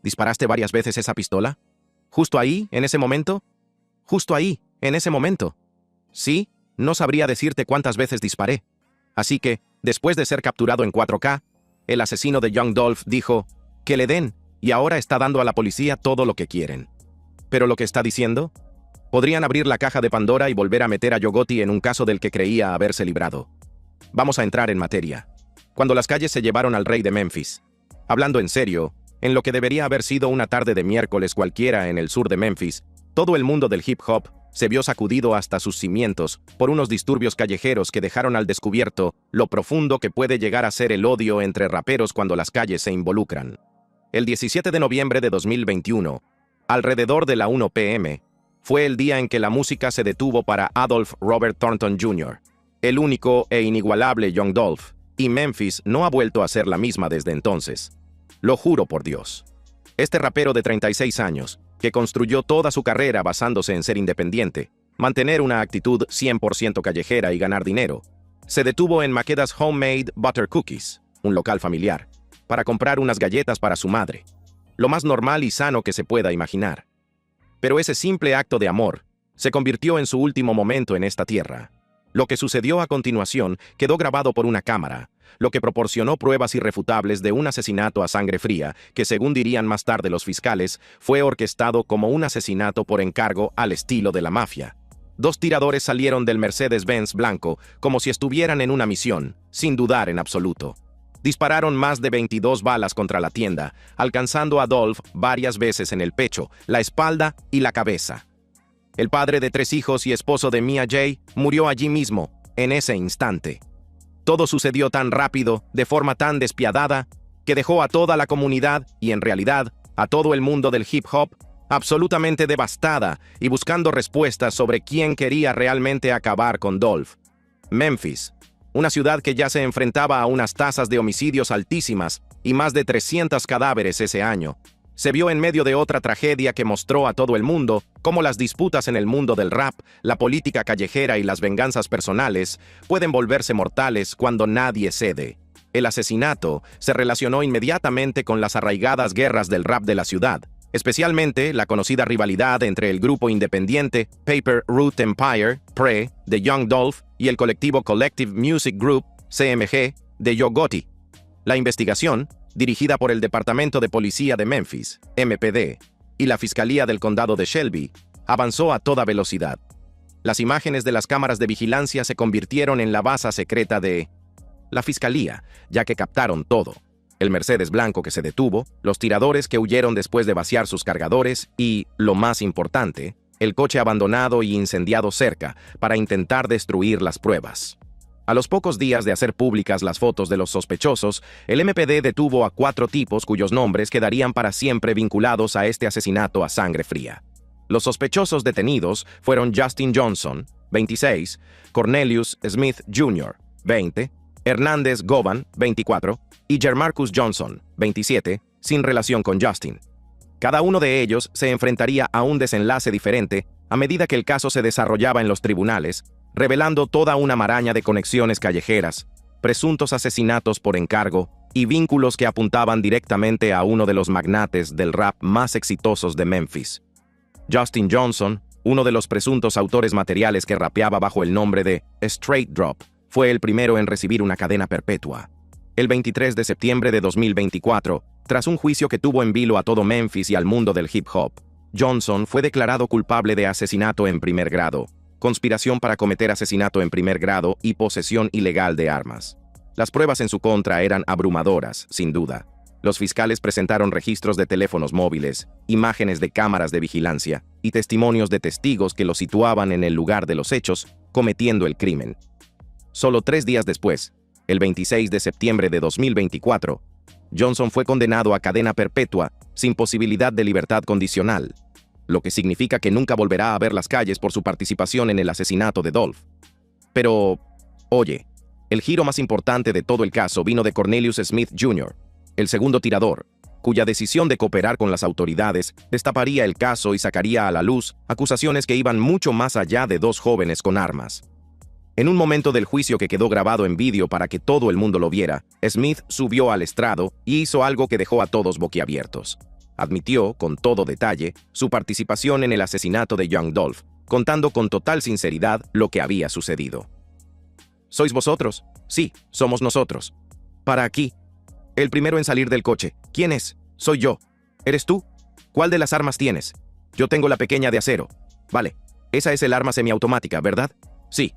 ¿Disparaste varias veces esa pistola? ¿Justo ahí, en ese momento? Justo ahí, en ese momento. Sí, no sabría decirte cuántas veces disparé. Así que, después de ser capturado en 4K, el asesino de Young Dolph dijo que le den, y ahora está dando a la policía todo lo que quieren. ¿Pero lo que está diciendo? Podrían abrir la caja de Pandora y volver a meter a Yo Gotti en un caso del que creía haberse librado. Vamos a entrar en materia. Cuando las calles se llevaron al rey de Memphis. Hablando en serio, en lo que debería haber sido una tarde de miércoles cualquiera en el sur de Memphis, todo el mundo del hip hop se vio sacudido hasta sus cimientos por unos disturbios callejeros que dejaron al descubierto lo profundo que puede llegar a ser el odio entre raperos cuando las calles se involucran. El 17 de noviembre de 2021, alrededor de la 1 p.m., fue el día en que la música se detuvo para Adolph Robert Thornton Jr., el único e inigualable Young Dolph, y Memphis no ha vuelto a ser la misma desde entonces. Lo juro por Dios. Este rapero de 36 años, que construyó toda su carrera basándose en ser independiente, mantener una actitud 100% callejera y ganar dinero, se detuvo en Makeda's Homemade Butter Cookies, un local familiar, para comprar unas galletas para su madre. Lo más normal y sano que se pueda imaginar. Pero ese simple acto de amor se convirtió en su último momento en esta tierra. Lo que sucedió a continuación quedó grabado por una cámara, lo que proporcionó pruebas irrefutables de un asesinato a sangre fría que, según dirían más tarde los fiscales, fue orquestado como un asesinato por encargo al estilo de la mafia. 2 tiradores salieron del Mercedes-Benz blanco como si estuvieran en una misión, sin dudar en absoluto. Dispararon más de 22 balas contra la tienda, alcanzando a Dolph varias veces en el pecho, la espalda y la cabeza. El padre de 3 hijos y esposo de Mia Jay murió allí mismo, en ese instante. Todo sucedió tan rápido, de forma tan despiadada, que dejó a toda la comunidad, y en realidad, a todo el mundo del hip hop, absolutamente devastada y buscando respuestas sobre quién quería realmente acabar con Dolph. Memphis, una ciudad que ya se enfrentaba a unas tasas de homicidios altísimas y más de 300 cadáveres ese año, se vio en medio de otra tragedia que mostró a todo el mundo cómo las disputas en el mundo del rap, la política callejera y las venganzas personales pueden volverse mortales cuando nadie cede. El asesinato se relacionó inmediatamente con las arraigadas guerras del rap de la ciudad, especialmente la conocida rivalidad entre el grupo independiente Paper Route Empire, PRE, de Young Dolph y el colectivo Collective Music Group, CMG, de Yo Gotti. La investigación, dirigida por el Departamento de Policía de Memphis, MPD, y la Fiscalía del Condado de Shelby, avanzó a toda velocidad. Las imágenes de las cámaras de vigilancia se convirtieron en la base secreta de la Fiscalía, ya que captaron todo. El Mercedes blanco que se detuvo, los tiradores que huyeron después de vaciar sus cargadores y, lo más importante, el coche abandonado y incendiado cerca para intentar destruir las pruebas. A los pocos días de hacer públicas las fotos de los sospechosos, el MPD detuvo a 4 tipos cuyos nombres quedarían para siempre vinculados a este asesinato a sangre fría. Los sospechosos detenidos fueron Justin Johnson, 26, Cornelius Smith Jr., 20, Hernández Govan, 24, y Jermarcus Johnson, 27, sin relación con Justin. Cada uno de ellos se enfrentaría a un desenlace diferente a medida que el caso se desarrollaba en los tribunales, revelando toda una maraña de conexiones callejeras, presuntos asesinatos por encargo y vínculos que apuntaban directamente a uno de los magnates del rap más exitosos de Memphis. Justin Johnson, uno de los presuntos autores materiales que rapeaba bajo el nombre de Straight Drop, fue el primero en recibir una cadena perpetua. El 23 de septiembre de 2024, tras un juicio que tuvo en vilo a todo Memphis y al mundo del hip hop, Johnson fue declarado culpable de asesinato en primer grado, conspiración para cometer asesinato en primer grado y posesión ilegal de armas. Las pruebas en su contra eran abrumadoras, sin duda. Los fiscales presentaron registros de teléfonos móviles, imágenes de cámaras de vigilancia y testimonios de testigos que lo situaban en el lugar de los hechos, cometiendo el crimen. Solo 3 días después, el 26 de septiembre de 2024, Johnson fue condenado a cadena perpetua sin posibilidad de libertad condicional, lo que significa que nunca volverá a ver las calles por su participación en el asesinato de Dolph. Pero, oye, el giro más importante de todo el caso vino de Cornelius Smith Jr., el segundo tirador, cuya decisión de cooperar con las autoridades destaparía el caso y sacaría a la luz acusaciones que iban mucho más allá de 2 jóvenes con armas. En un momento del juicio que quedó grabado en vídeo para que todo el mundo lo viera, Smith subió al estrado y hizo algo que dejó a todos boquiabiertos. admitió, con todo detalle, su participación en el asesinato de Young Dolph, contando con total sinceridad lo que había sucedido. ¿Sois vosotros? Sí, somos nosotros. Para aquí. El primero en salir del coche. ¿Quién es? Soy yo. ¿Eres tú? ¿Cuál de las armas tienes? Yo tengo la pequeña de acero. Vale. Esa es el arma semiautomática, ¿verdad? Sí.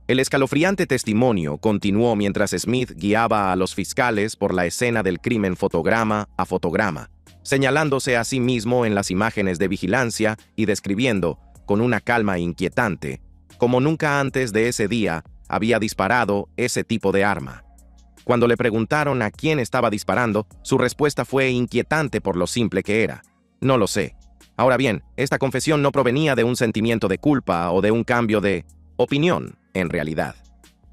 El escalofriante testimonio continuó mientras Smith guiaba a los fiscales por la escena del crimen fotograma a fotograma, señalándose a sí mismo en las imágenes de vigilancia y describiendo, con una calma inquietante, como nunca antes de ese día había disparado ese tipo de arma. Cuando le preguntaron a quién estaba disparando, su respuesta fue inquietante por lo simple que era. No lo sé. Ahora bien, esta confesión no provenía de un sentimiento de culpa o de un cambio de opinión, en realidad.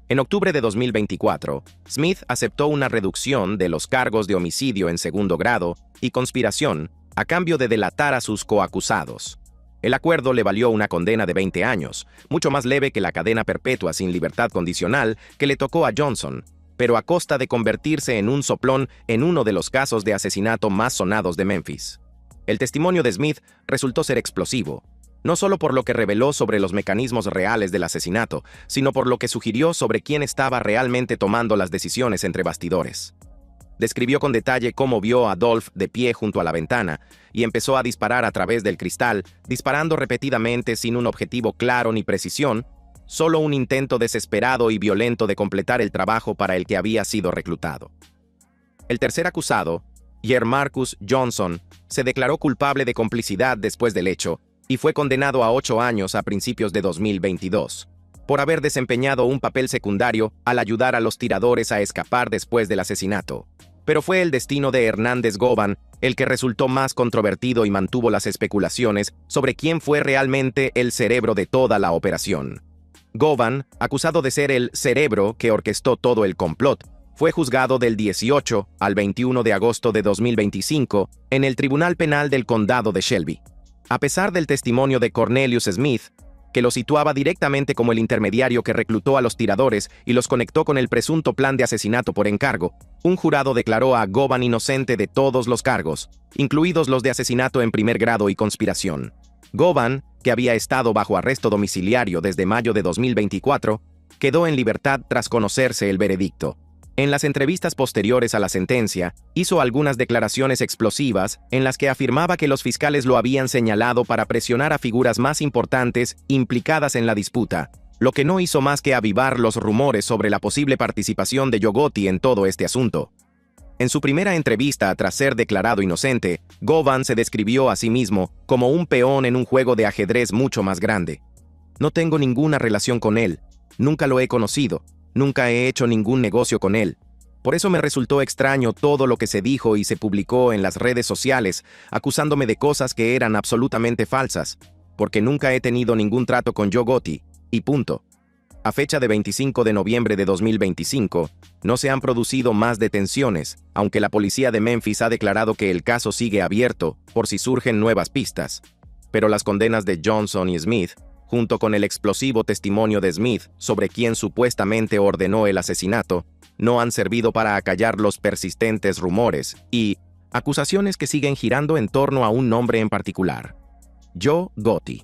En octubre de 2024, Smith aceptó una reducción de los cargos de homicidio en segundo grado y conspiración a cambio de delatar a sus coacusados. El acuerdo le valió una condena de 20 años, mucho más leve que la cadena perpetua sin libertad condicional que le tocó a Johnson, pero a costa de convertirse en un soplón en uno de los casos de asesinato más sonados de Memphis. El testimonio de Smith resultó ser explosivo, no solo por lo que reveló sobre los mecanismos reales del asesinato, sino por lo que sugirió sobre quién estaba realmente tomando las decisiones entre bastidores. Describió con detalle cómo vio a Dolph de pie junto a la ventana y empezó a disparar a través del cristal, disparando repetidamente sin un objetivo claro ni precisión, solo un intento desesperado y violento de completar el trabajo para el que había sido reclutado. El tercer acusado, Marcus Johnson, se declaró culpable de complicidad después del hecho y fue condenado a 8 años a principios de 2022, por haber desempeñado un papel secundario al ayudar a los tiradores a escapar después del asesinato. Pero fue el destino de Hernández Govan el que resultó más controvertido y mantuvo las especulaciones sobre quién fue realmente el cerebro de toda la operación. Govan, acusado de ser el cerebro que orquestó todo el complot, fue juzgado del 18 al 21 de agosto de 2025 en el Tribunal Penal del Condado de Shelby. A pesar del testimonio de Cornelius Smith, que lo situaba directamente como el intermediario que reclutó a los tiradores y los conectó con el presunto plan de asesinato por encargo, un jurado declaró a Govan inocente de todos los cargos, incluidos los de asesinato en primer grado y conspiración. Govan, que había estado bajo arresto domiciliario desde mayo de 2024, quedó en libertad tras conocerse el veredicto. En las entrevistas posteriores a la sentencia, hizo algunas declaraciones explosivas en las que afirmaba que los fiscales lo habían señalado para presionar a figuras más importantes implicadas en la disputa, lo que no hizo más que avivar los rumores sobre la posible participación de Yogotti en todo este asunto. En su primera entrevista tras ser declarado inocente, Govan se describió a sí mismo como un peón en un juego de ajedrez mucho más grande. No tengo ninguna relación con él, nunca lo he conocido. Nunca he hecho ningún negocio con él. Por eso me resultó extraño todo lo que se dijo y se publicó en las redes sociales, acusándome de cosas que eran absolutamente falsas, porque nunca he tenido ningún trato con Yogotti, y punto. A fecha de 25 de noviembre de 2025, no se han producido más detenciones, aunque la policía de Memphis ha declarado que el caso sigue abierto por si surgen nuevas pistas. Pero las condenas de Johnson y Smith, junto con el explosivo testimonio de Smith sobre quién supuestamente ordenó el asesinato, no han servido para acallar los persistentes rumores y acusaciones que siguen girando en torno a un nombre en particular: Yogotti.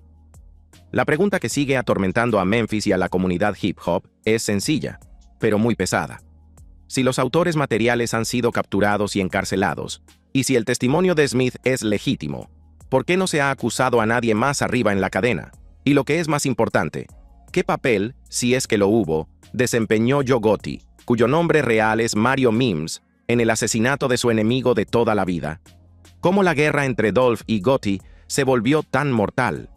La pregunta que sigue atormentando a Memphis y a la comunidad hip hop es sencilla, pero muy pesada. Si los autores materiales han sido capturados y encarcelados, y si el testimonio de Smith es legítimo, ¿por qué no se ha acusado a nadie más arriba en la cadena? Y lo que es más importante, ¿qué papel, si es que lo hubo, desempeñó Yogotti, cuyo nombre real es Mario Mims, en el asesinato de su enemigo de toda la vida? ¿Cómo la guerra entre Dolph y Gotti se volvió tan mortal?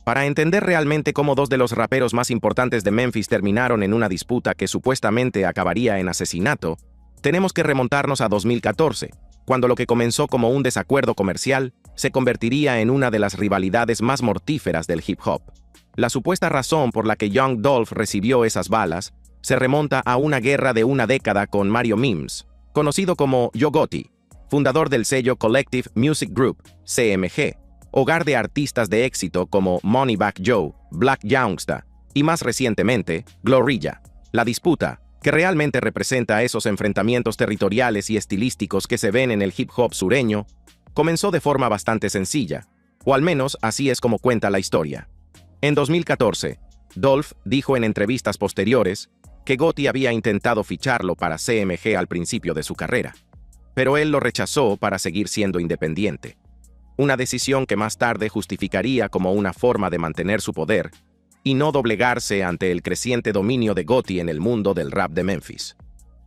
Para entender realmente cómo dos de los raperos más importantes de Memphis terminaron en una disputa que supuestamente acabaría en asesinato, tenemos que remontarnos a 2014, cuando lo que comenzó como un desacuerdo comercial se convertiría en una de las rivalidades más mortíferas del hip hop. La supuesta razón por la que Young Dolph recibió esas balas se remonta a una guerra de una década con Mario Mims, conocido como Yogotti, fundador del sello Collective Music Group, CMG, hogar de artistas de éxito como Moneybagg Joe, Blac Youngsta y más recientemente, Glorilla. La disputa, que realmente representa esos enfrentamientos territoriales y estilísticos que se ven en el hip hop sureño, comenzó de forma bastante sencilla, o al menos así es como cuenta la historia. En 2014, Dolph dijo en entrevistas posteriores que Gotti había intentado ficharlo para CMG al principio de su carrera, pero él lo rechazó para seguir siendo independiente. Una decisión que más tarde justificaría como una forma de mantener su poder y no doblegarse ante el creciente dominio de Gotti en el mundo del rap de Memphis.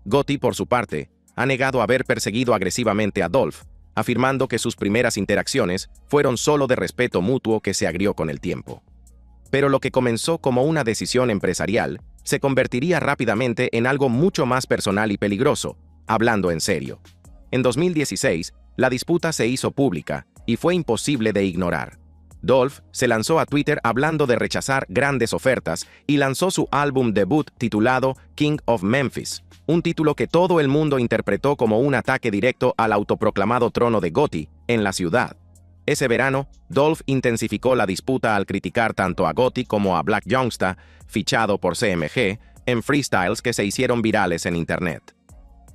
Gotti, por su parte, ha negado haber perseguido agresivamente a Dolph, afirmando que sus primeras interacciones fueron solo de respeto mutuo que se agrió con el tiempo. Pero lo que comenzó como una decisión empresarial se convertiría rápidamente en algo mucho más personal y peligroso, hablando en serio. En 2016, la disputa se hizo pública y fue imposible de ignorar. Dolph se lanzó a Twitter hablando de rechazar grandes ofertas y lanzó su álbum debut titulado King of Memphis, un título que todo el mundo interpretó como un ataque directo al autoproclamado trono de Gotti en la ciudad. Ese verano, Dolph intensificó la disputa al criticar tanto a Gotti como a Blac Youngsta, fichado por CMG, en freestyles que se hicieron virales en Internet.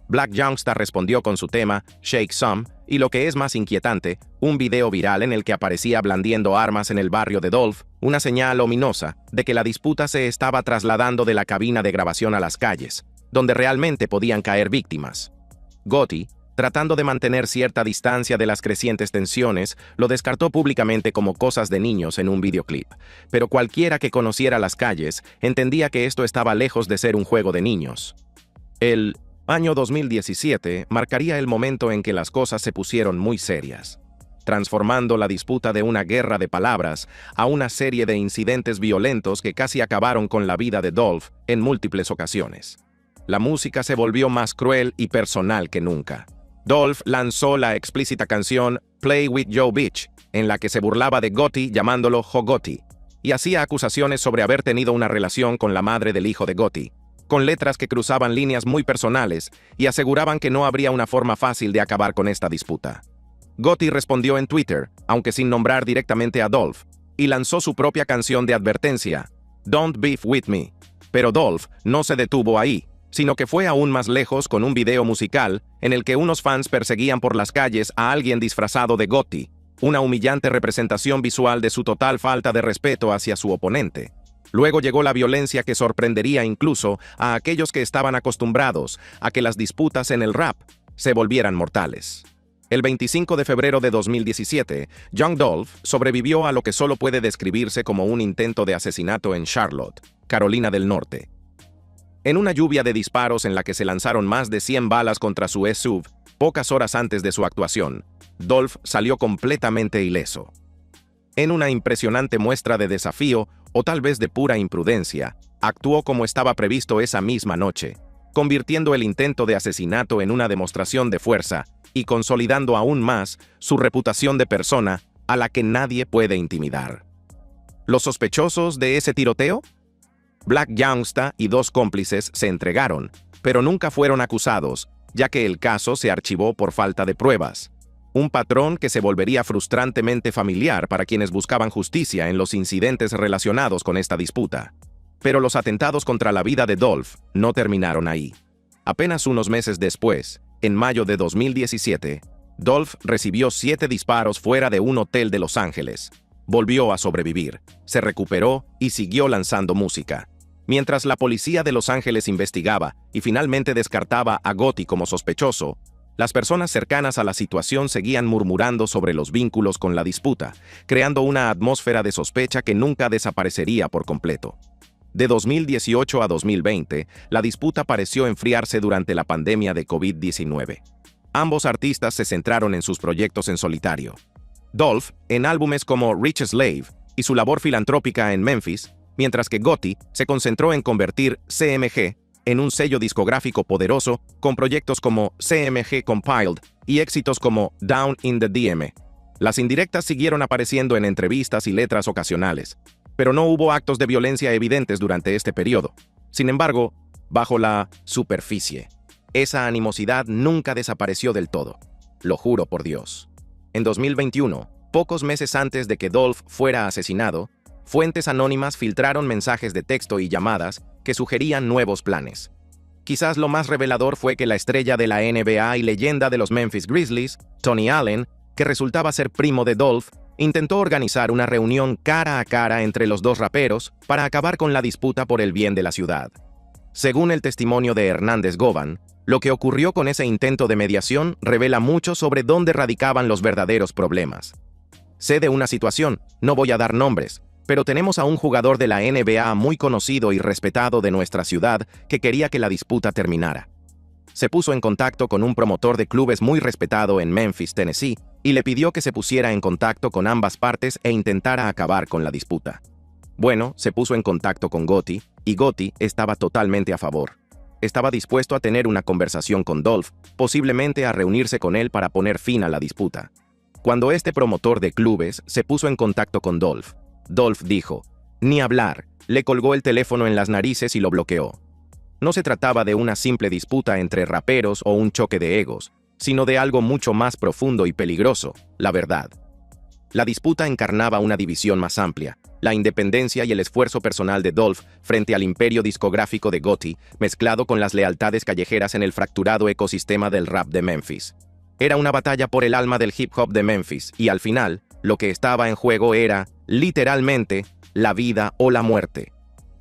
Blac Youngsta respondió con su tema Shake Some y, lo que es más inquietante, un video viral en el que aparecía blandiendo armas en el barrio de Dolph, una señal ominosa de que la disputa se estaba trasladando de la cabina de grabación a las calles, donde realmente podían caer víctimas. Gotti, tratando de mantener cierta distancia de las crecientes tensiones, lo descartó públicamente como cosas de niños en un videoclip, pero cualquiera que conociera las calles entendía que esto estaba lejos de ser un juego de niños. El año 2017 marcaría el momento en que las cosas se pusieron muy serias, transformando la disputa de una guerra de palabras a una serie de incidentes violentos que casi acabaron con la vida de Dolph en múltiples ocasiones. La música se volvió más cruel y personal que nunca. Dolph lanzó la explícita canción Play With Yo Bitch, en la que se burlaba de Gotti llamándolo Jogotti, y hacía acusaciones sobre haber tenido una relación con la madre del hijo de Gotti, con letras que cruzaban líneas muy personales y aseguraban que no habría una forma fácil de acabar con esta disputa. Gotti respondió en Twitter, aunque sin nombrar directamente a Dolph, y lanzó su propia canción de advertencia, Don't Beef With Me. Pero Dolph no se detuvo ahí, sino que fue aún más lejos con un video musical en el que unos fans perseguían por las calles a alguien disfrazado de Gotti, una humillante representación visual de su total falta de respeto hacia su oponente. Luego llegó la violencia que sorprendería incluso a aquellos que estaban acostumbrados a que las disputas en el rap se volvieran mortales. El 25 de febrero de 2017, Young Dolph sobrevivió a lo que solo puede describirse como un intento de asesinato en Charlotte, Carolina del Norte. En una lluvia de disparos en la que se lanzaron más de 100 balas contra su SUV, pocas horas antes de su actuación, Dolph salió completamente ileso. En una impresionante muestra de desafío, o tal vez de pura imprudencia, actuó como estaba previsto esa misma noche, convirtiendo el intento de asesinato en una demostración de fuerza y consolidando aún más su reputación de persona a la que nadie puede intimidar. ¿Los sospechosos de ese tiroteo? Blac Youngsta y dos cómplices se entregaron, pero nunca fueron acusados, ya que el caso se archivó por falta de pruebas. Un patrón que se volvería frustrantemente familiar para quienes buscaban justicia en los incidentes relacionados con esta disputa. Pero los atentados contra la vida de Dolph no terminaron ahí. Apenas unos meses después, en mayo de 2017, Dolph recibió 7 disparos fuera de un hotel de Los Ángeles. Volvió a sobrevivir, se recuperó y siguió lanzando música. Mientras la policía de Los Ángeles investigaba y finalmente descartaba a Gotti como sospechoso, las personas cercanas a la situación seguían murmurando sobre los vínculos con la disputa, creando una atmósfera de sospecha que nunca desaparecería por completo. De 2018 a 2020, la disputa pareció enfriarse durante la pandemia de COVID-19. Ambos artistas se centraron en sus proyectos en solitario. Dolph en álbumes como Rich Slave y su labor filantrópica en Memphis, mientras que Gotti se concentró en convertir CMG en un sello discográfico poderoso con proyectos como CMG Compiled y éxitos como Down in the DM. Las indirectas siguieron apareciendo en entrevistas y letras ocasionales, pero no hubo actos de violencia evidentes durante este periodo. Sin embargo, bajo la superficie, esa animosidad nunca desapareció del todo. Lo juro por Dios. En 2021, pocos meses antes de que Dolph fuera asesinado, fuentes anónimas filtraron mensajes de texto y llamadas que sugerían nuevos planes. Quizás lo más revelador fue que la estrella de la NBA y leyenda de los Memphis Grizzlies, Tony Allen, que resultaba ser primo de Dolph, intentó organizar una reunión cara a cara entre los dos raperos para acabar con la disputa por el bien de la ciudad. Según el testimonio de Hernández Govan, lo que ocurrió con ese intento de mediación revela mucho sobre dónde radicaban los verdaderos problemas. Sé de una situación, no voy a dar nombres, pero tenemos a un jugador de la NBA muy conocido y respetado de nuestra ciudad que quería que la disputa terminara. Se puso en contacto con un promotor de clubes muy respetado en Memphis, Tennessee, y le pidió que se pusiera en contacto con ambas partes e intentara acabar con la disputa. Bueno, se puso en contacto con Gotti, y Gotti estaba totalmente a favor. Estaba dispuesto a tener una conversación con Dolph, posiblemente a reunirse con él para poner fin a la disputa. Cuando este promotor de clubes se puso en contacto con Dolph, Dolph dijo, «Ni hablar», le colgó el teléfono en las narices y lo bloqueó. No se trataba de una simple disputa entre raperos o un choque de egos, sino de algo mucho más profundo y peligroso, la verdad. La disputa encarnaba una división más amplia, la independencia y el esfuerzo personal de Dolph frente al imperio discográfico de Gotti, mezclado con las lealtades callejeras en el fracturado ecosistema del rap de Memphis. Era una batalla por el alma del hip hop de Memphis, y al final, lo que estaba en juego era, literalmente, la vida o la muerte.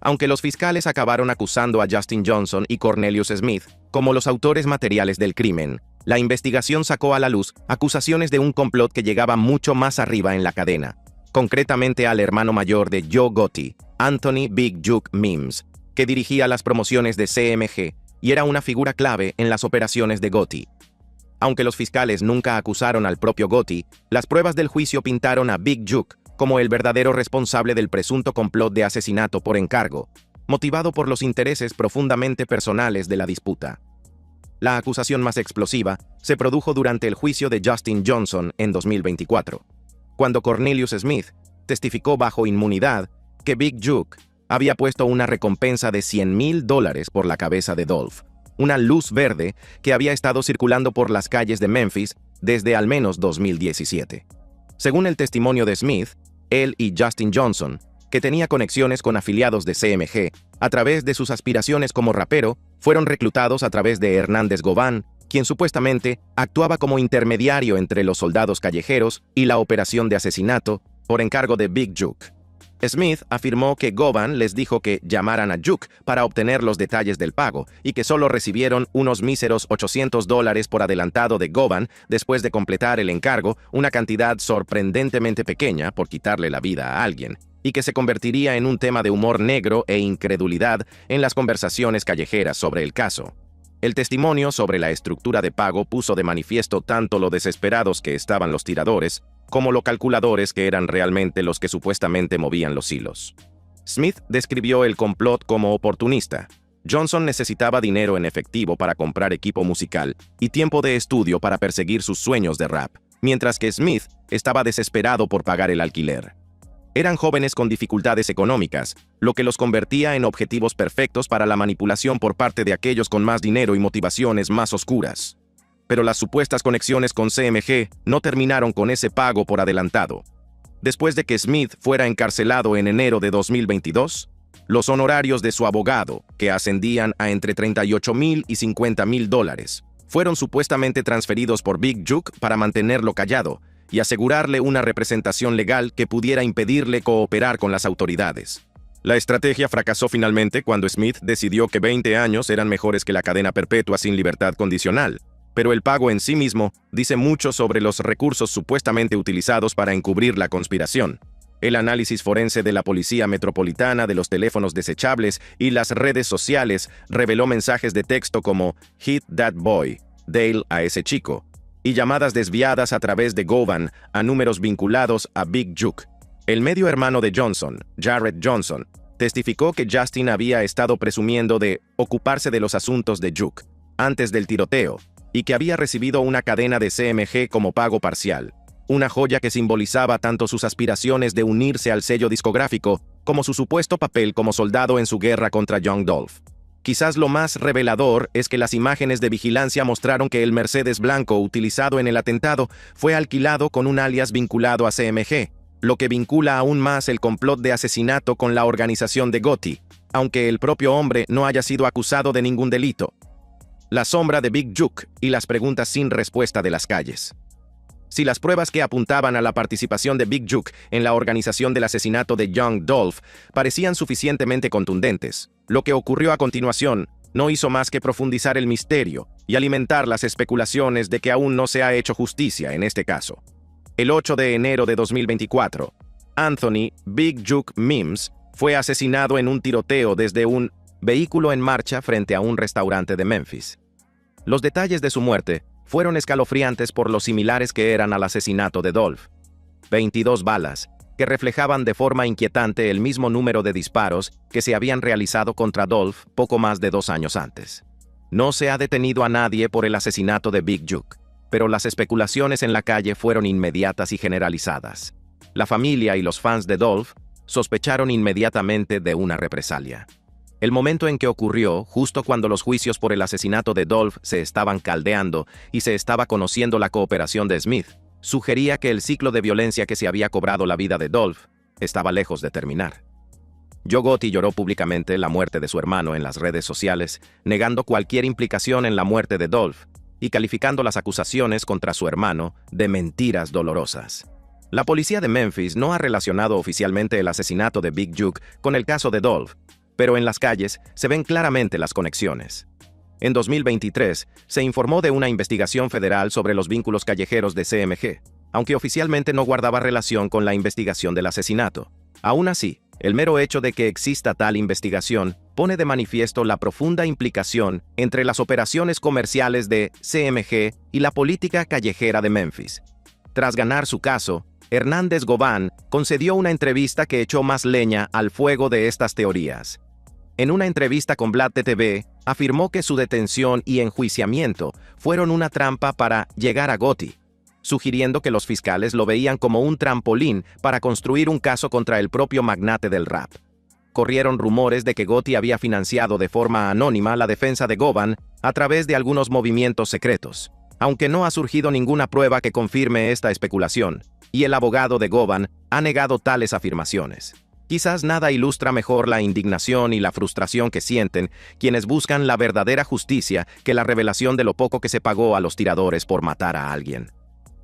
Aunque los fiscales acabaron acusando a Justin Johnson y Cornelius Smith como los autores materiales del crimen, la investigación sacó a la luz acusaciones de un complot que llegaba mucho más arriba en la cadena, concretamente al hermano mayor de Joe Gotti, Anthony Big Juke Mims, que dirigía las promociones de CMG y era una figura clave en las operaciones de Gotti. Aunque los fiscales nunca acusaron al propio Gotti, las pruebas del juicio pintaron a Big Juke como el verdadero responsable del presunto complot de asesinato por encargo, motivado por los intereses profundamente personales de la disputa. La acusación más explosiva se produjo durante el juicio de Justin Johnson en 2024, cuando Cornelius Smith testificó bajo inmunidad que Big Juke había puesto una recompensa de $100,000 por la cabeza de Dolph, una luz verde que había estado circulando por las calles de Memphis desde al menos 2017. Según el testimonio de Smith, él y Justin Johnson, que tenía conexiones con afiliados de CMG, a través de sus aspiraciones como rapero, fueron reclutados a través de Hernández Govan, quien supuestamente actuaba como intermediario entre los soldados callejeros y la operación de asesinato por encargo de Big Juke. Smith afirmó que Govan les dijo que llamaran a Juke para obtener los detalles del pago y que solo recibieron unos míseros $800 por adelantado de Govan después de completar el encargo, una cantidad sorprendentemente pequeña por quitarle la vida a alguien, y que se convertiría en un tema de humor negro e incredulidad en las conversaciones callejeras sobre el caso. El testimonio sobre la estructura de pago puso de manifiesto tanto lo desesperados que estaban los tiradores, como lo calculadores que eran realmente los que supuestamente movían los hilos. Smith describió el complot como oportunista. Johnson necesitaba dinero en efectivo para comprar equipo musical y tiempo de estudio para perseguir sus sueños de rap, mientras que Smith estaba desesperado por pagar el alquiler. Eran jóvenes con dificultades económicas, lo que los convertía en objetivos perfectos para la manipulación por parte de aquellos con más dinero y motivaciones más oscuras. Pero las supuestas conexiones con CMG no terminaron con ese pago por adelantado. Después de que Smith fuera encarcelado en enero de 2022, los honorarios de su abogado, que ascendían a entre $38,000 y $50,000, fueron supuestamente transferidos por Big Juke para mantenerlo callado y asegurarle una representación legal que pudiera impedirle cooperar con las autoridades. La estrategia fracasó finalmente cuando Smith decidió que 20 años eran mejores que la cadena perpetua sin libertad condicional, pero el pago en sí mismo dice mucho sobre los recursos supuestamente utilizados para encubrir la conspiración. El análisis forense de la Policía Metropolitana de los teléfonos desechables y las redes sociales reveló mensajes de texto como «Hit that boy», Dale a ese chico, y llamadas desviadas a través de Govan a números vinculados a Big Juke. El medio hermano de Johnson, Jared Johnson, testificó que Justin había estado presumiendo de ocuparse de los asuntos de Juke antes del tiroteo y que había recibido una cadena de CMG como pago parcial, una joya que simbolizaba tanto sus aspiraciones de unirse al sello discográfico como su supuesto papel como soldado en su guerra contra Young Dolph. Quizás lo más revelador es que las imágenes de vigilancia mostraron que el Mercedes blanco utilizado en el atentado fue alquilado con un alias vinculado a CMG, lo que vincula aún más el complot de asesinato con la organización de Gotti, aunque el propio hombre no haya sido acusado de ningún delito. La sombra de Big Juke y las preguntas sin respuesta de las calles. Si las pruebas que apuntaban a la participación de Big Juke en la organización del asesinato de Young Dolph parecían suficientemente contundentes, lo que ocurrió a continuación no hizo más que profundizar el misterio y alimentar las especulaciones de que aún no se ha hecho justicia en este caso. El 8 de enero de 2024, Anthony Big Juke Mims fue asesinado en un tiroteo desde un vehículo en marcha frente a un restaurante de Memphis. Los detalles de su muerte fueron escalofriantes por lo similares que eran al asesinato de Dolph. 22 balas, que reflejaban de forma inquietante el mismo número de disparos que se habían realizado contra Dolph poco más de 2 años antes. No se ha detenido a nadie por el asesinato de Big Juke, pero las especulaciones en la calle fueron inmediatas y generalizadas. La familia y los fans de Dolph sospecharon inmediatamente de una represalia. El momento en que ocurrió, justo cuando los juicios por el asesinato de Dolph se estaban caldeando y se estaba conociendo la cooperación de Smith, sugería que el ciclo de violencia que se había cobrado la vida de Dolph estaba lejos de terminar. Joe Gotti lloró públicamente la muerte de su hermano en las redes sociales, negando cualquier implicación en la muerte de Dolph y calificando las acusaciones contra su hermano de mentiras dolorosas. La policía de Memphis no ha relacionado oficialmente el asesinato de Big Juke con el caso de Dolph, pero en las calles se ven claramente las conexiones. En 2023, se informó de una investigación federal sobre los vínculos callejeros de CMG, aunque oficialmente no guardaba relación con la investigación del asesinato. Aún así, el mero hecho de que exista tal investigación pone de manifiesto la profunda implicación entre las operaciones comerciales de CMG y la política callejera de Memphis. Tras ganar su caso, Hernández Gobán concedió una entrevista que echó más leña al fuego de estas teorías. En una entrevista con Vlad TV, afirmó que su detención y enjuiciamiento fueron una trampa para llegar a Gotti, sugiriendo que los fiscales lo veían como un trampolín para construir un caso contra el propio magnate del rap. Corrieron rumores de que Gotti había financiado de forma anónima la defensa de Gobán a través de algunos movimientos secretos, aunque no ha surgido ninguna prueba que confirme esta especulación, y el abogado de Gobán ha negado tales afirmaciones. Quizás nada ilustra mejor la indignación y la frustración que sienten quienes buscan la verdadera justicia que la revelación de lo poco que se pagó a los tiradores por matar a alguien.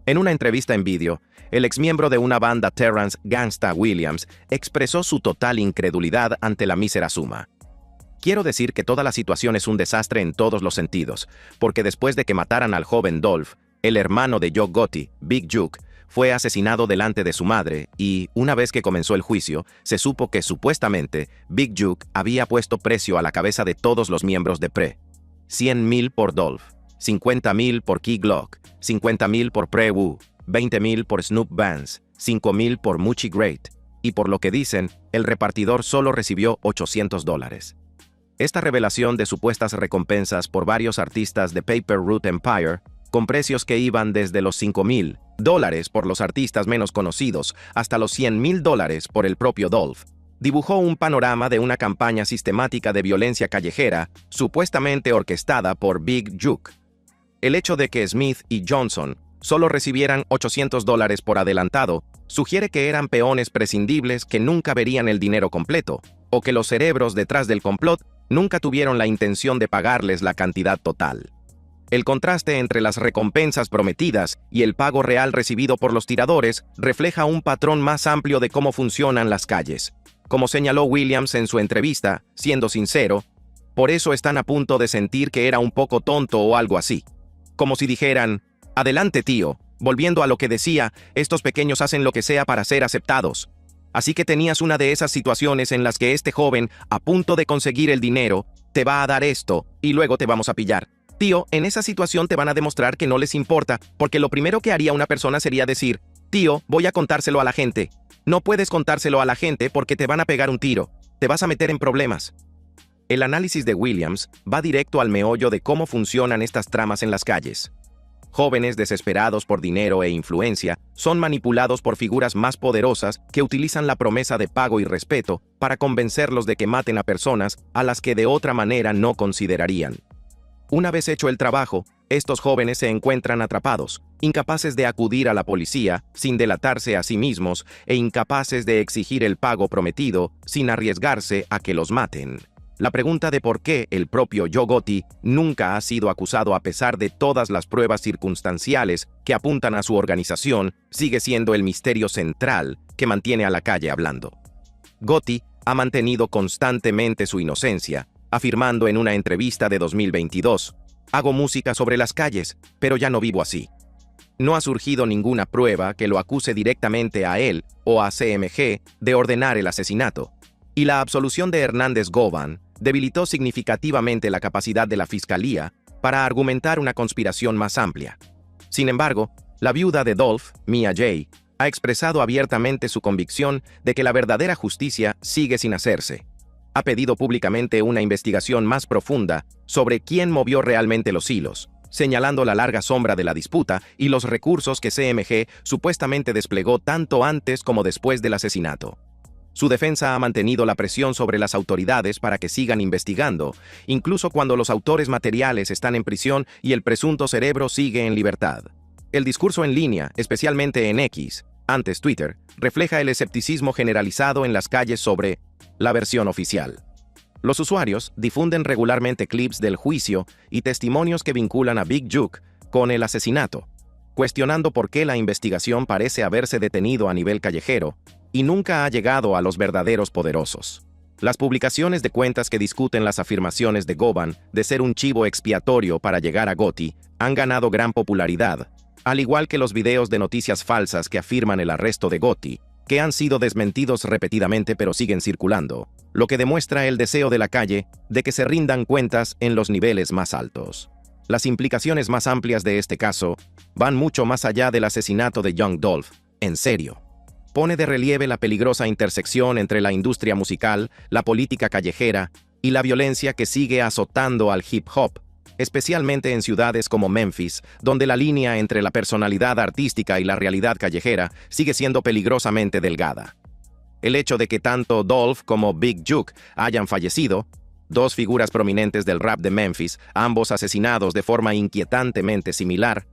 En una entrevista en vídeo, el exmiembro de una banda Terrence "Gangsta" Williams expresó su total incredulidad ante la mísera suma. Quiero decir que toda la situación es un desastre en todos los sentidos, porque después de que mataran al joven Dolph, el hermano de Joe Gotti, Big Juke, fue asesinado delante de su madre y, una vez que comenzó el juicio, se supo que supuestamente Big Juke había puesto precio a la cabeza de todos los miembros de PRE. 100,000 por Dolph, 50,000 por Key Glock, 50,000 por Pre Wu, 20,000 por Snoop Vance, 5,000 por Muchi Great, y por lo que dicen, el repartidor solo recibió $800. Esta revelación de supuestas recompensas por varios artistas de Paper Route Empire, con precios que iban desde los $5,000 por los artistas menos conocidos hasta los $100,000 por el propio Dolph, dibujó un panorama de una campaña sistemática de violencia callejera, supuestamente orquestada por Big Juke. El hecho de que Smith y Johnson solo recibieran $800 por adelantado sugiere que eran peones prescindibles que nunca verían el dinero completo, o que los cerebros detrás del complot nunca tuvieron la intención de pagarles la cantidad total. El contraste entre las recompensas prometidas y el pago real recibido por los tiradores refleja un patrón más amplio de cómo funcionan las calles. Como señaló Williams en su entrevista, siendo sincero, por eso están a punto de sentir que era un poco tonto o algo así. Como si dijeran, adelante tío, volviendo a lo que decía, estos pequeños hacen lo que sea para ser aceptados. Así que tenías una de esas situaciones en las que este joven, a punto de conseguir el dinero, te va a dar esto y luego te vamos a pillar. Tío, en esa situación te van a demostrar que no les importa, porque lo primero que haría una persona sería decir, tío, voy a contárselo a la gente. No puedes contárselo a la gente porque te van a pegar un tiro, te vas a meter en problemas. El análisis de Williams va directo al meollo de cómo funcionan estas tramas en las calles. Jóvenes desesperados por dinero e influencia son manipulados por figuras más poderosas que utilizan la promesa de pago y respeto para convencerlos de que maten a personas a las que de otra manera no considerarían. Una vez hecho el trabajo, estos jóvenes se encuentran atrapados, incapaces de acudir a la policía sin delatarse a sí mismos e incapaces de exigir el pago prometido sin arriesgarse a que los maten. La pregunta de por qué el propio Yo Gotti nunca ha sido acusado a pesar de todas las pruebas circunstanciales que apuntan a su organización sigue siendo el misterio central que mantiene a la calle hablando. Gotti ha mantenido constantemente su inocencia, afirmando en una entrevista de 2022, «Hago música sobre las calles, pero ya no vivo así». No ha surgido ninguna prueba que lo acuse directamente a él o a CMG de ordenar el asesinato, y la absolución de Hernández Govan debilitó significativamente la capacidad de la Fiscalía para argumentar una conspiración más amplia. Sin embargo, la viuda de Dolph, Mia Jay, ha expresado abiertamente su convicción de que la verdadera justicia sigue sin hacerse. Ha pedido públicamente una investigación más profunda sobre quién movió realmente los hilos, señalando la larga sombra de la disputa y los recursos que CMG supuestamente desplegó tanto antes como después del asesinato. Su defensa ha mantenido la presión sobre las autoridades para que sigan investigando, incluso cuando los autores materiales están en prisión y el presunto cerebro sigue en libertad. El discurso en línea, especialmente en X, antes Twitter, refleja el escepticismo generalizado en las calles sobre la versión oficial. Los usuarios difunden regularmente clips del juicio y testimonios que vinculan a Big Juke con el asesinato, cuestionando por qué la investigación parece haberse detenido a nivel callejero y nunca ha llegado a los verdaderos poderosos. Las publicaciones de cuentas que discuten las afirmaciones de Govan de ser un chivo expiatorio para llegar a Gotti han ganado gran popularidad, al igual que los videos de noticias falsas que afirman el arresto de Gotti, que han sido desmentidos repetidamente pero siguen circulando, lo que demuestra el deseo de la calle de que se rindan cuentas en los niveles más altos. Las implicaciones más amplias de este caso van mucho más allá del asesinato de Young Dolph, en serio. Pone de relieve la peligrosa intersección entre la industria musical, la política callejera y la violencia que sigue azotando al hip hop, especialmente en ciudades como Memphis, donde la línea entre la personalidad artística y la realidad callejera sigue siendo peligrosamente delgada. El hecho de que tanto Dolph como Big Juke hayan fallecido, dos figuras prominentes del rap de Memphis, ambos asesinados de forma inquietantemente similar,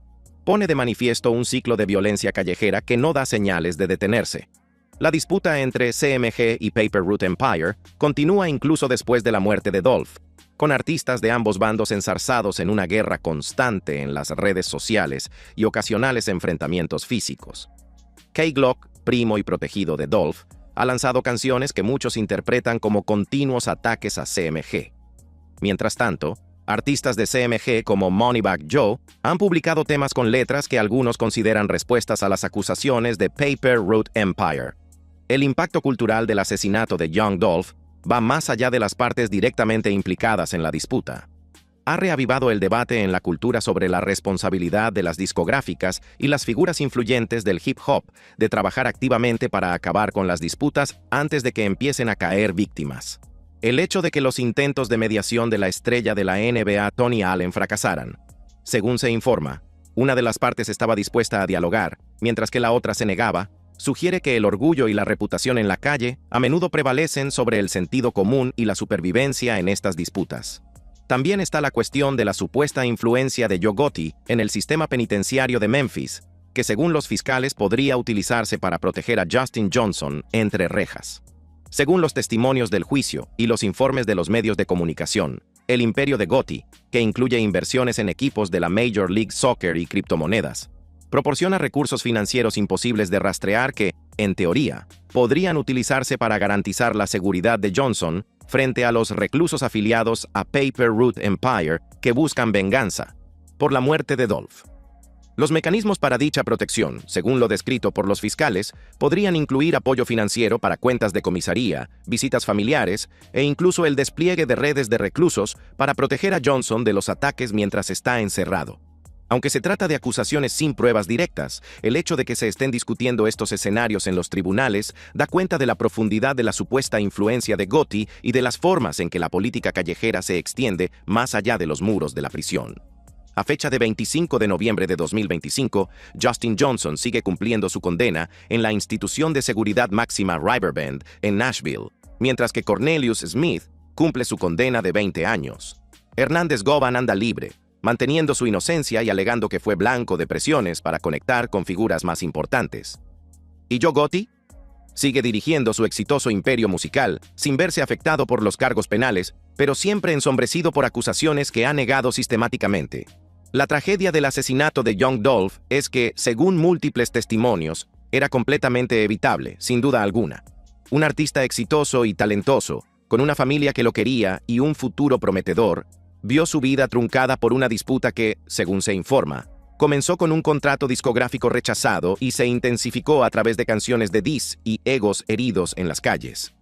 pone de manifiesto un ciclo de violencia callejera que no da señales de detenerse. La disputa entre CMG y Paper Route Empire continúa incluso después de la muerte de Dolph, con artistas de ambos bandos enzarzados en una guerra constante en las redes sociales y ocasionales enfrentamientos físicos. K-Glock, primo y protegido de Dolph, ha lanzado canciones que muchos interpretan como continuos ataques a CMG. Mientras tanto, artistas de CMG como Moneybagg Joe han publicado temas con letras que algunos consideran respuestas a las acusaciones de Paper Route Empire. El impacto cultural del asesinato de Young Dolph va más allá de las partes directamente implicadas en la disputa. Ha reavivado el debate en la cultura sobre la responsabilidad de las discográficas y las figuras influyentes del hip hop de trabajar activamente para acabar con las disputas antes de que empiecen a caer víctimas. El hecho de que los intentos de mediación de la estrella de la NBA Tony Allen fracasaran. Según se informa, una de las partes estaba dispuesta a dialogar, mientras que la otra se negaba, sugiere que el orgullo y la reputación en la calle a menudo prevalecen sobre el sentido común y la supervivencia en estas disputas. También está la cuestión de la supuesta influencia de Yo Gotti en el sistema penitenciario de Memphis, que según los fiscales podría utilizarse para proteger a Justin Johnson entre rejas. Según los testimonios del juicio y los informes de los medios de comunicación, el imperio de Gotti, que incluye inversiones en equipos de la Major League Soccer y criptomonedas, proporciona recursos financieros imposibles de rastrear que, en teoría, podrían utilizarse para garantizar la seguridad de Johnson frente a los reclusos afiliados a Paper Route Empire que buscan venganza por la muerte de Dolph. Los mecanismos para dicha protección, según lo descrito por los fiscales, podrían incluir apoyo financiero para cuentas de comisaría, visitas familiares e incluso el despliegue de redes de reclusos para proteger a Johnson de los ataques mientras está encerrado. Aunque se trata de acusaciones sin pruebas directas, el hecho de que se estén discutiendo estos escenarios en los tribunales da cuenta de la profundidad de la supuesta influencia de Gotti y de las formas en que la política callejera se extiende más allá de los muros de la prisión. A fecha de 25 de noviembre de 2025, Justin Johnson sigue cumpliendo su condena en la institución de seguridad máxima Riverbend, en Nashville, mientras que Cornelius Smith cumple su condena de 20 años. Hernández Govan anda libre, manteniendo su inocencia y alegando que fue blanco de presiones para conectar con figuras más importantes. ¿Y Yo Gotti? Sigue dirigiendo su exitoso imperio musical sin verse afectado por los cargos penales pero siempre ensombrecido por acusaciones que ha negado sistemáticamente. La tragedia del asesinato de Young Dolph es que, según múltiples testimonios, era completamente evitable, sin duda alguna. Un artista exitoso y talentoso, con una familia que lo quería y un futuro prometedor, vio su vida truncada por una disputa que, según se informa, comenzó con un contrato discográfico rechazado y se intensificó a través de canciones de diss y egos heridos en las calles.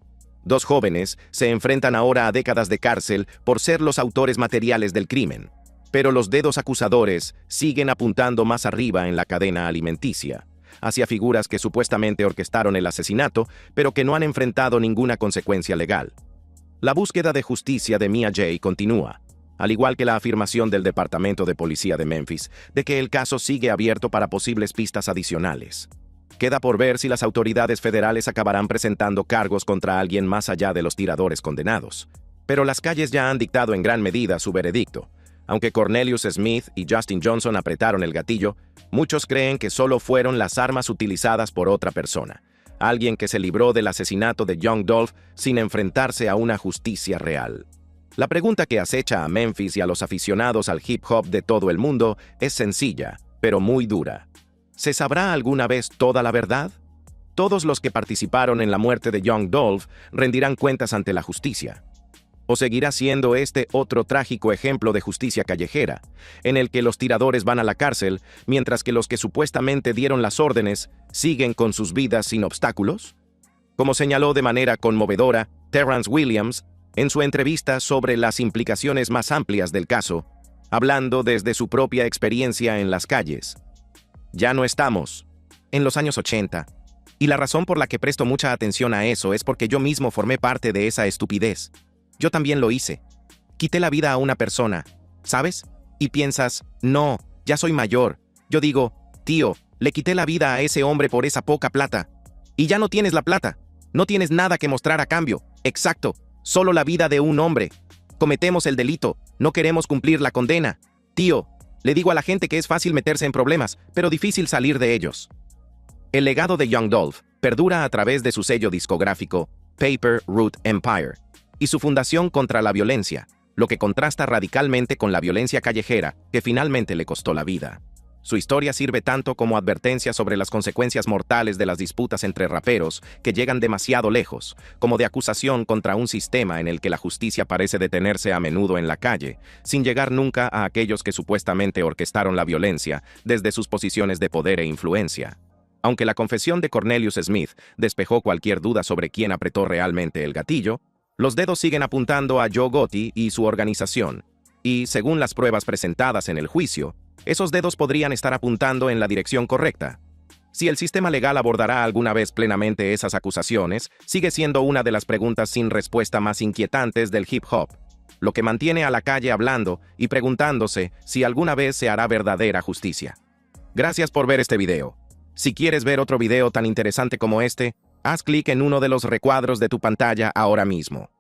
Dos jóvenes se enfrentan ahora a décadas de cárcel por ser los autores materiales del crimen, pero los dedos acusadores siguen apuntando más arriba en la cadena alimenticia, hacia figuras que supuestamente orquestaron el asesinato, pero que no han enfrentado ninguna consecuencia legal. La búsqueda de justicia de Mia Jay continúa, al igual que la afirmación del Departamento de Policía de Memphis de que el caso sigue abierto para posibles pistas adicionales. Queda por ver si las autoridades federales acabarán presentando cargos contra alguien más allá de los tiradores condenados. Pero las calles ya han dictado en gran medida su veredicto. Aunque Cornelius Smith y Justin Johnson apretaron el gatillo, muchos creen que solo fueron las armas utilizadas por otra persona, alguien que se libró del asesinato de Young Dolph sin enfrentarse a una justicia real. La pregunta que acecha a Memphis y a los aficionados al hip hop de todo el mundo es sencilla, pero muy dura. ¿Se sabrá alguna vez toda la verdad? Todos los que participaron en la muerte de Young Dolph rendirán cuentas ante la justicia. ¿O seguirá siendo este otro trágico ejemplo de justicia callejera, en el que los tiradores van a la cárcel, mientras que los que supuestamente dieron las órdenes siguen con sus vidas sin obstáculos? Como señaló de manera conmovedora Terrence Williams en su entrevista sobre las implicaciones más amplias del caso, hablando desde su propia experiencia en las calles. Ya no estamos en los años 80, y la razón por la que presto mucha atención a eso es porque yo mismo formé parte de esa estupidez. Yo también lo hice. Quité la vida a una persona, ¿sabes? Y piensas, no, ya soy mayor. Yo digo, tío, le quité la vida a ese hombre por esa poca plata. Y ya no tienes la plata. No tienes nada que mostrar a cambio. Exacto. Solo la vida de un hombre. Cometemos el delito. No queremos cumplir la condena. Tío, le digo a la gente que es fácil meterse en problemas, pero difícil salir de ellos. El legado de Young Dolph perdura a través de su sello discográfico, Paper Route Empire, y su fundación contra la violencia, lo que contrasta radicalmente con la violencia callejera que finalmente le costó la vida. Su historia sirve tanto como advertencia sobre las consecuencias mortales de las disputas entre raperos que llegan demasiado lejos, como de acusación contra un sistema en el que la justicia parece detenerse a menudo en la calle, sin llegar nunca a aquellos que supuestamente orquestaron la violencia desde sus posiciones de poder e influencia. Aunque la confesión de Cornelius Smith despejó cualquier duda sobre quién apretó realmente el gatillo, los dedos siguen apuntando a Joe Gotti y su organización, y, según las pruebas presentadas en el juicio, esos dedos podrían estar apuntando en la dirección correcta. Si el sistema legal abordará alguna vez plenamente esas acusaciones, sigue siendo una de las preguntas sin respuesta más inquietantes del hip hop, lo que mantiene a la calle hablando y preguntándose si alguna vez se hará verdadera justicia. Gracias por ver este video. Si quieres ver otro video tan interesante como este, haz clic en uno de los recuadros de tu pantalla ahora mismo.